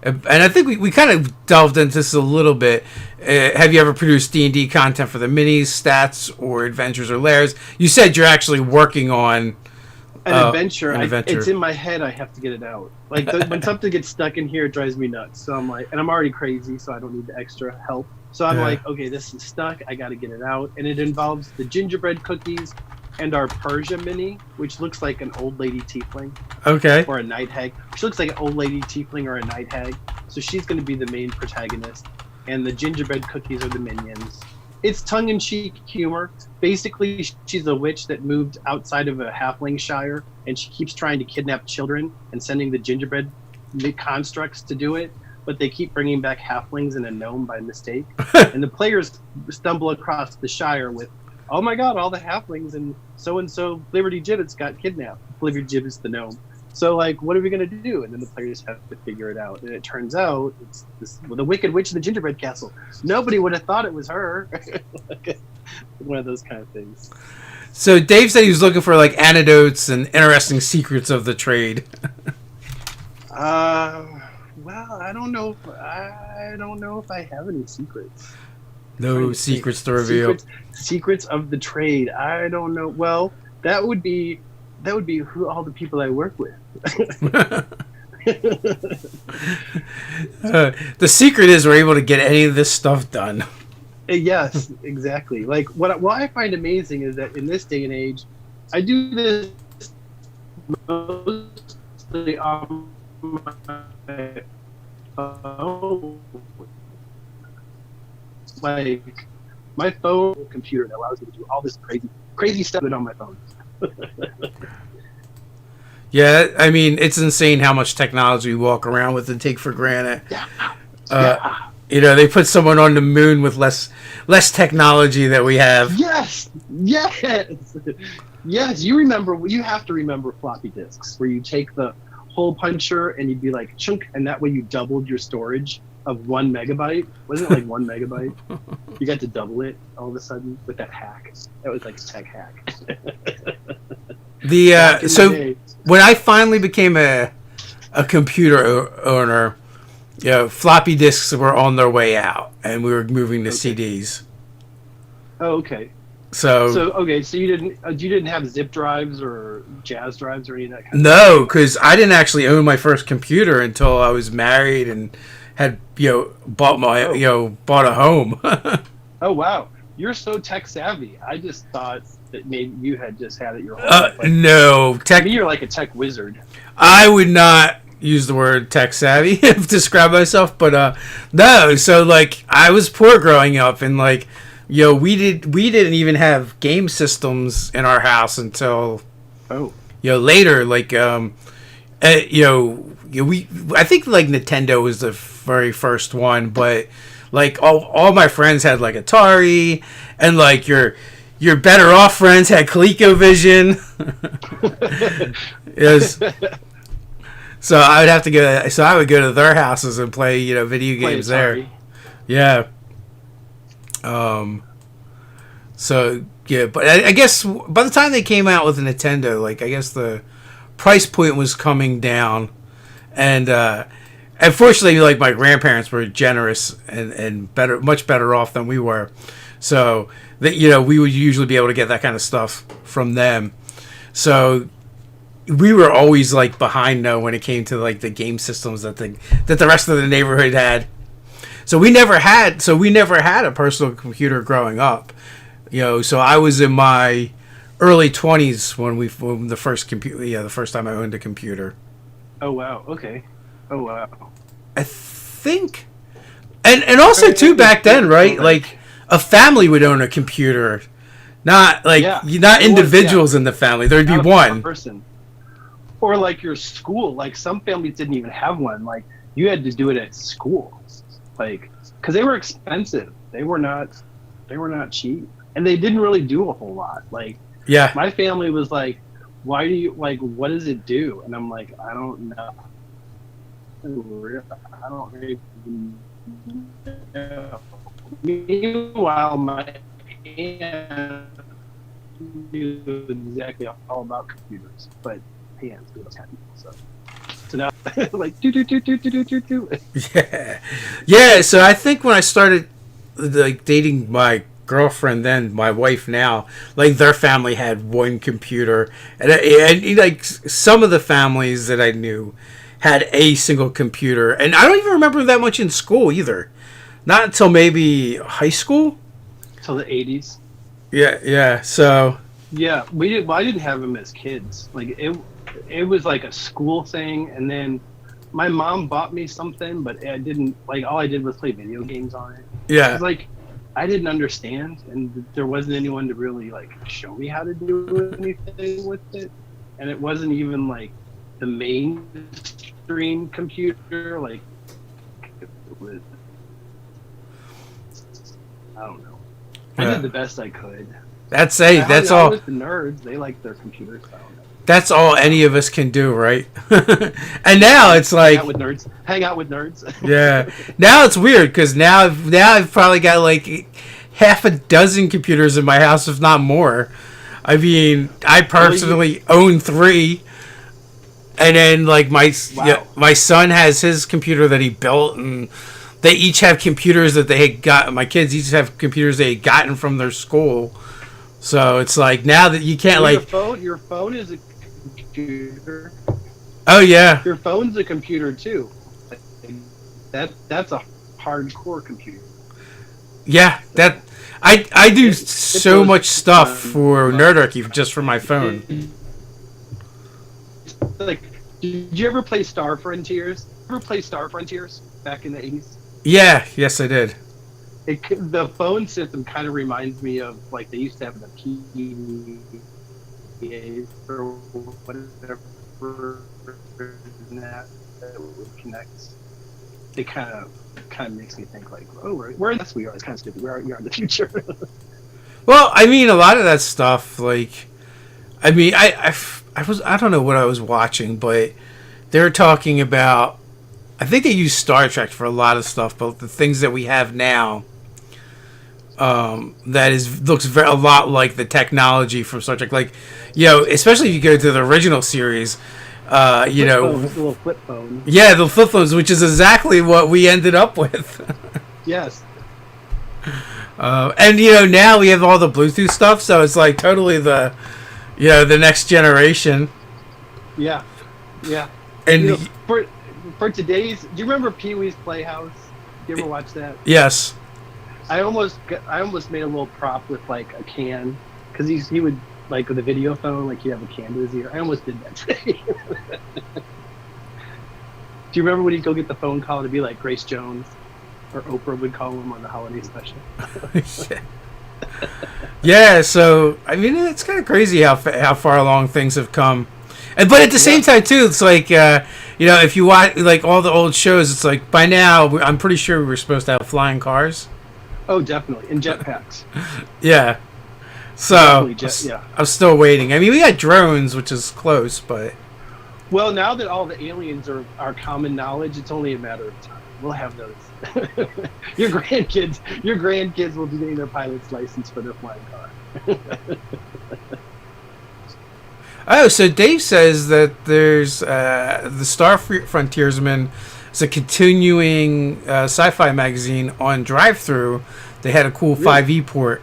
I think we kind of delved into this a little bit. Have you ever produced D&D content for the minis, stats, or adventures or lairs? You said you're actually working on an adventure. It's in my head. I have to get it out. Like when something gets stuck in here, it drives me nuts. So I'm like, and I'm already crazy, so I don't need the extra help. So I'm like, okay, this is stuck. I got to get it out. And it involves the gingerbread cookies and our Persia mini, which looks like an old lady tiefling. Okay. Or a night hag. She looks like an old lady tiefling or a night hag. So she's going to be the main protagonist. And the gingerbread cookies are the minions. It's tongue-in-cheek humor. Basically, she's a witch that moved outside of a halfling shire, and she keeps trying to kidnap children and sending the gingerbread constructs to do it. But they keep bringing back halflings and a gnome by mistake. And the players stumble across the Shire with, oh my god, all the halflings and so Liberty Gibbets got kidnapped. Liberty Gibbets the gnome. So, like, what are we going to do? And then the players have to figure it out. And it turns out it's the Wicked Witch of the Gingerbread Castle. Nobody would have thought it was her. One of those kind of things. So Dave said he was looking for, like, anecdotes and interesting secrets of the trade. Well, I don't know if I have any secrets. No secrets to reveal. Secrets of the trade. I don't know. Well, that would be who all the people I work with. The secret is we're able to get any of this stuff done. Yes, exactly. Like what I find amazing is that in this day and age, I do this mostly on my phone. Like my phone computer that allows me to do all this crazy stuff on my phone. Yeah, I mean, it's insane how much technology we walk around with and take for granted. You know, they put someone on the moon with less technology that we have. Yes. You have to remember floppy disks, where you take the hole puncher and you'd be like chunk, and that way you doubled your storage of 1 megabyte. Wasn't it like 1 megabyte? You got to double it all of a sudden with that hack. That was like a tech hack. So when I finally became a computer owner, you know, floppy disks were on their way out, and we were moving to CDs. Oh, okay. So you didn't have zip drives or jazz drives or any of that kind of stuff? No, because I didn't actually own my first computer until I was married and had bought a home. Oh wow, you're so tech savvy. I just thought that maybe you had just had it your whole life. No, you're like a tech wizard. I would not use the word tech savvy to describe myself, but no. So like, I was poor growing up, and like, we didn't even have game systems in our house until later. Like I think like Nintendo was the very first one, but like all my friends had like Atari, and like your better off friends had ColecoVision. So I would have to go. So I would go to their houses and play video games there. Yeah. So yeah, but I guess by the time they came out with a Nintendo, like I guess the price point was coming down, and unfortunately, like my grandparents were generous and much better off than we were, so that we would usually be able to get that kind of stuff from them. So we were always like behind though when it came to like the game systems that the rest of the neighborhood had. So we never had a personal computer growing up. So I was in my early 20s when the first the first time I owned a computer. Oh wow, okay. Oh wow. I think and also too back then, right? Like a family would own a computer. Not like not individuals in the family. There'd be one person. Or like your school, like some families didn't even have one. Like you had to do it at school. Like, because they were expensive. They were not cheap, and they didn't really do a whole lot. Like, my family was like, "Why do you like? What does it do?" And I'm like, "I don't know. I don't really know." Meanwhile, my aunt knew exactly all about computers, but hands we don't have people, so now like do. Yeah. So I think when I started like dating my girlfriend, then my wife now, like their family had one computer, and like some of the families that I knew had a single computer, and I don't even remember that much in school either. Not until maybe high school. Till the 80s. Yeah. So yeah, we did. Well, I didn't have them as kids. Like it was like a school thing, and then my mom bought me something, but I didn't like. All I did was play video games on it. yeah. It was like I didn't understand, and there wasn't anyone to really like show me how to do anything with it, and it wasn't even like the mainstream computer. Like it was, I don't know. I did the best I could. That's all. With the nerds, they like their computers. That's all any of us can do, right? And now it's like hang out with nerds. Yeah. Now it's weird because now I've probably got like half a dozen computers in my house, if not more. I mean, I personally own 3, and then like my son has his computer that he built, and they each have computers that they had got. My kids each have computers they had gotten from their school. So it's like now that you can't your phone is a computer. Oh yeah. Your phone's a computer too. That's a hardcore computer. Yeah, that I do so much stuff for Nerdarchy just for my phone. Like, did you ever play Star Frontiers? Ever play Star Frontiers back in the 80s? Yeah, yes I did. The phone system kind of reminds me of like they used to have the PDAs or whatever that would connect. It kind of makes me think like, oh, we're in this. We are. It's kind of stupid. We are in the future. Well, I mean, a lot of that stuff, like, I mean, I don't know what I was watching, but they're talking about. I think they use Star Trek for a lot of stuff, but the things that we have now. That looks a lot like the technology from Star Trek, like, especially if you go to the original series, little flip phone. Yeah, the flip phones, which is exactly what we ended up with. Yes. And now we have all the Bluetooth stuff, so it's like totally the next generation. Yeah. And for today's, do you remember Pee-wee's Playhouse? You ever watch that? Yes. I almost made a little prop with like a can, because he would like with a video phone, like he'd have a can to his ear. I almost did that today. Do you remember when he'd go get the phone call to be like Grace Jones, or Oprah would call him on the holiday special? Yeah. So I mean, it's kind of crazy how far along things have come, but at the same time too, it's like if you watch like all the old shows, it's like by now I'm pretty sure we were supposed to have flying cars. Oh, definitely. And jetpacks. Yeah. So, I'm still waiting. I mean, we got drones, which is close, but... Well, now that all the aliens are common knowledge, it's only a matter of time. We'll have those. Your grandkids will be getting their pilot's license for their flying car. Oh, so Dave says that there's the Starfruit Frontiersman. It's a continuing sci-fi magazine on drive-thru. They had a cool 5e port.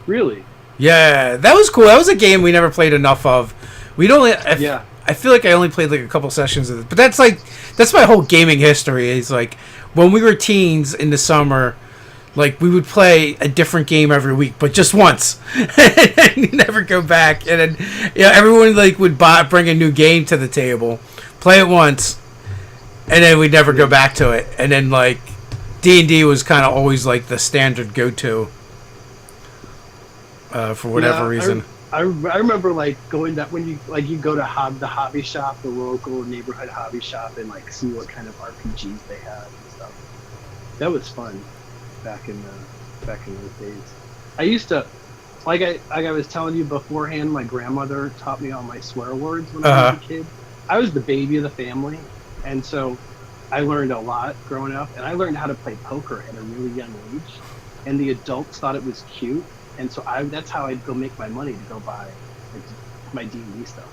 Really? Yeah, that was cool. That was a game we never played enough of. I feel like I only played like a couple sessions of it, but that's my whole gaming history. It's like when we were teens in the summer, like we would play a different game every week, but just once, and never go back. And then everyone like would bring a new game to the table, play it once. And then we'd never go back to it. And then, like, D&D was kind of always, like, the standard go-to for whatever reason. I remember, like, going that when you go to the hobby shop, the local neighborhood hobby shop, and, like, see what kind of RPGs they had and stuff. That was fun back in those days. I used to, like I was telling you beforehand, my grandmother taught me all my swear words when I was a kid. I was the baby of the family. And so I learned a lot growing up, and I learned how to play poker at a really young age. And the adults thought it was cute, and so that's how I'd go make my money to go buy like, my D&D stuff.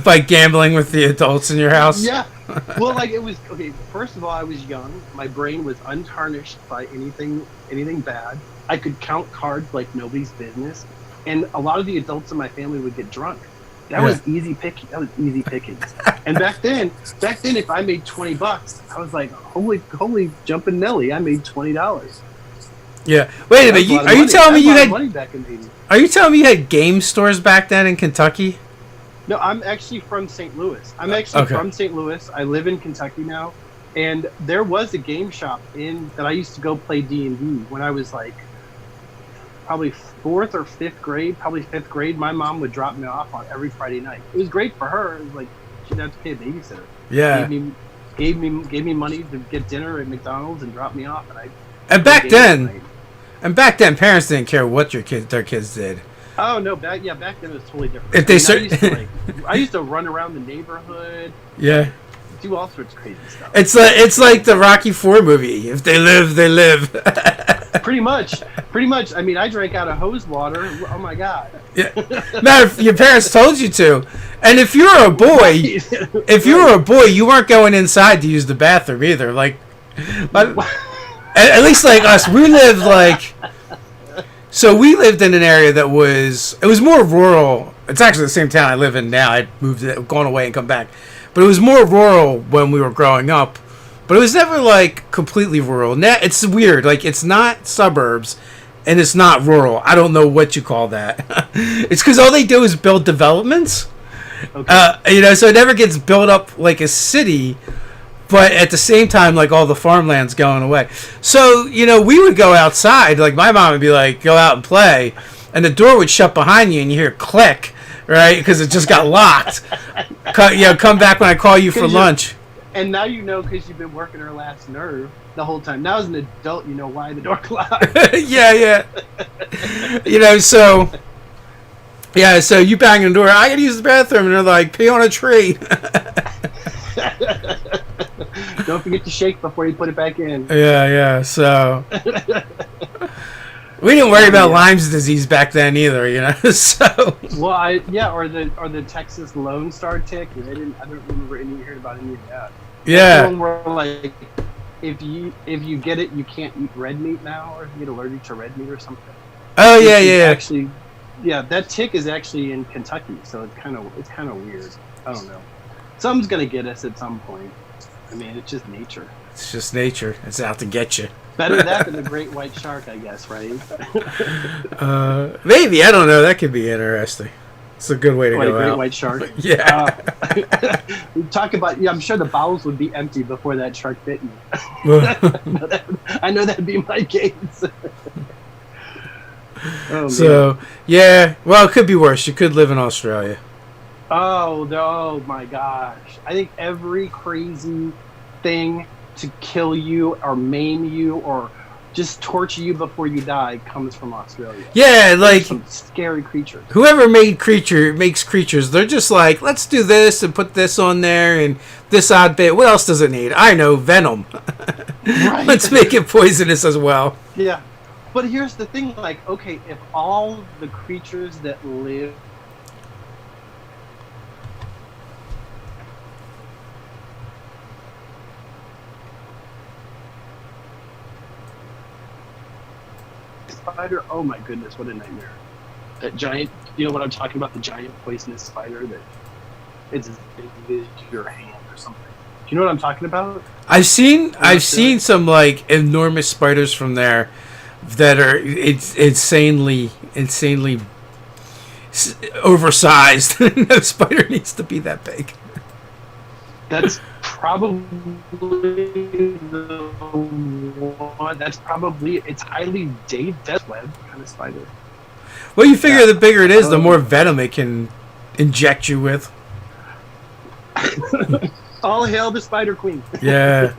By gambling with the adults in your house? Yeah. Well, like it was okay. First of all, I was young. My brain was untarnished by anything bad. I could count cards like nobody's business, and a lot of the adults in my family would get drunk. That was easy picking. That was easy pickings. And back then, if I made $20, I was like, holy jumping Nelly! I made $20. Yeah. Wait a minute. Are you telling me you had money back in the 80s? Are you telling me you had game stores back then in Kentucky? No, I'm actually from St. Louis. From St. Louis. I live in Kentucky now, and there was a game shop that I used to go play D&D when I was like probably 4th or 5th grade, probably 5th grade. My mom would drop me off on every Friday night. It was great for her. It was like she didn't have to pay a babysitter. Yeah. Gave me money to get dinner at McDonald's and drop me off, and back then, parents didn't care what their kids did. Oh no! Back then it was totally different. I used to run around the neighborhood. Yeah. Do all sorts of crazy stuff. It's like the Rocky IV movie. If they live, they live. Pretty much. I mean, I drank out of hose water. Oh my god. Yeah. Matter, your parents told you to. And if you were a boy, you weren't going inside to use the bathroom either. Like, at least like us, we lived we lived in an area that was more rural. It's actually the same town I live in now. I gone away and come back. But it was more rural when we were growing up. But it was never like completely rural. Now it's weird. Like it's not suburbs and it's not rural. I don't know what you call that. It's because all they do is build developments. Okay. So it never gets built up like a city. But at the same time, like all the farmland's going away. So, we would go outside. Like my mom would be like, go out and play. And the door would shut behind you and you hear click, right? Because it just got locked. Come back when I call you for lunch. And now because you've been working her last nerve the whole time. Now as an adult, you know why the door locked. Yeah. So you bang on the door. I gotta use the bathroom. And they're like, pee on a tree. Don't forget to shake before you put it back in. Yeah. So we didn't worry about Lyme's disease back then either, So or the Texas Lone Star tick. I don't remember hearing about any of that. Yeah. That's the one where like if you get it, you can't eat red meat now, or if you get allergic to red meat or something. Oh yeah. Actually, that tick is actually in Kentucky, so it's kind of weird. I don't know. Something's gonna get us at some point. I mean, it's just nature. It's just nature. It's out to get you. Better that than the great white shark, I guess, right? Maybe. I don't know. That could be interesting. It's a good way to go a great out. White shark? Yeah. We talk about. Yeah, I'm sure the bowels would be empty before that shark bit you. I know that'd be my case. So, yeah. Well, it could be worse. You could live in Australia. Oh my gosh. I think every crazy thing to kill you or maim you or just torture you before you die comes from Australia. Yeah, like some scary creatures. Whoever makes creatures, they're just like, let's do this and put this on there and this odd bit. What else does it need? I know, venom. Right. Let's make it poisonous as well. Yeah. But here's the thing, like, okay, if all the creatures that live spider, oh my goodness, what a nightmare. That giant, you know what I'm talking about, the giant poisonous spider that it's as big as your hand or something. Do you know what I'm talking about? I've seen some like enormous spiders from there that are insanely oversized. No spider needs to be that big. That's probably the one. That's probably, it's highly death web kind of spider. Well, you figure the bigger it is, the more venom it can inject you with. All hail the Spider Queen. Yeah,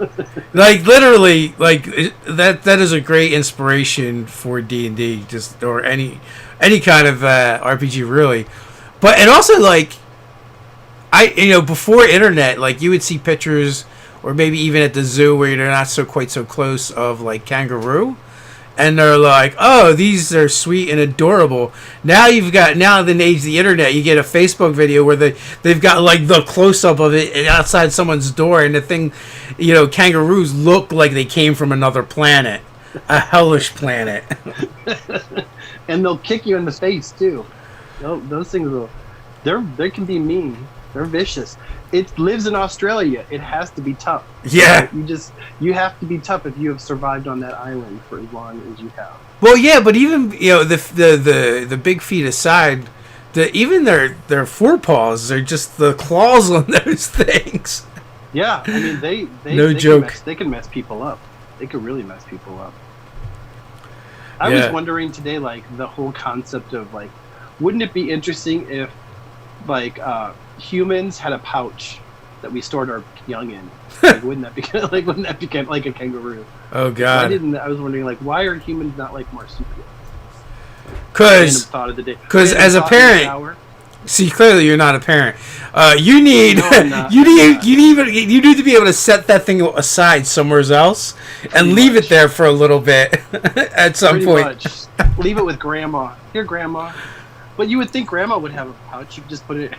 like literally, like that is a great inspiration for D&D, just or any kind of RPG really. But and also like before internet, like you would see pictures or maybe even at the zoo where they're not quite so close, of like kangaroo, and they're like, oh, these are sweet and adorable. Now in the age of the internet, you get a Facebook video where they've got like the close up of it outside someone's door, and the thing, kangaroos look like they came from another planet, a hellish planet. And they'll kick you in the face too. Those things they can be mean. They're vicious. It lives in Australia. It has to be tough. Yeah. You have to be tough if you have survived on that island for as long as you have. Well, yeah, but even the big feet aside, even their forepaws are just the claws on those things. Yeah, I mean no joke. They can mess people up. They could really mess people up. I was wondering today, like the whole concept of like, wouldn't it be interesting if like humans had a pouch that we stored our young in? Like, wouldn't that be like a kangaroo? Oh God! I was wondering, like, why are humans not like marsupials? Because as a parent, see, clearly you're not a parent. You need you need to be able to set that thing aside somewhere else and leave it there for a little bit at some point. Leave it with grandma. Here, grandma. But you would think grandma would have a pouch. You could just put it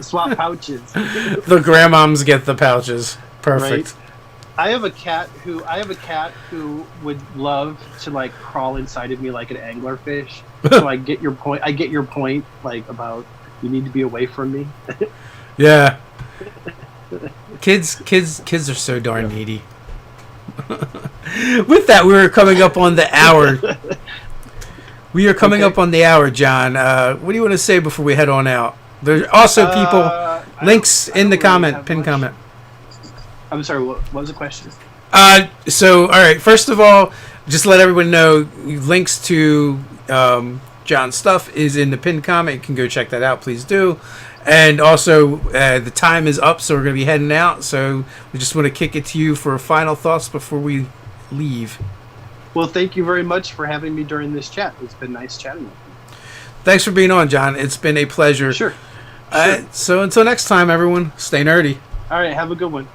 swap pouches. The grandmoms get the pouches. Perfect. Right? I have a cat who would love to like crawl inside of me like an anglerfish. So I get your point, like about you need to be away from me. Yeah. Kids are so darn needy. With that, we're coming up on the hour. We are coming up on the hour, John. What do you want to say before we head on out? There's also links in the pinned comment. I'm sorry, what was the question? So, all right, first of all, just let everyone know, links to John's stuff is in the pinned comment. You can go check that out, please do. And also, the time is up, so we're going to be heading out. So we just want to kick it to you for final thoughts before we leave. Well, thank you very much for having me during this chat. It's been nice chatting with you. Thanks for being on, John. It's been a pleasure. Sure. So until next time, everyone, stay nerdy. All right, have a good one.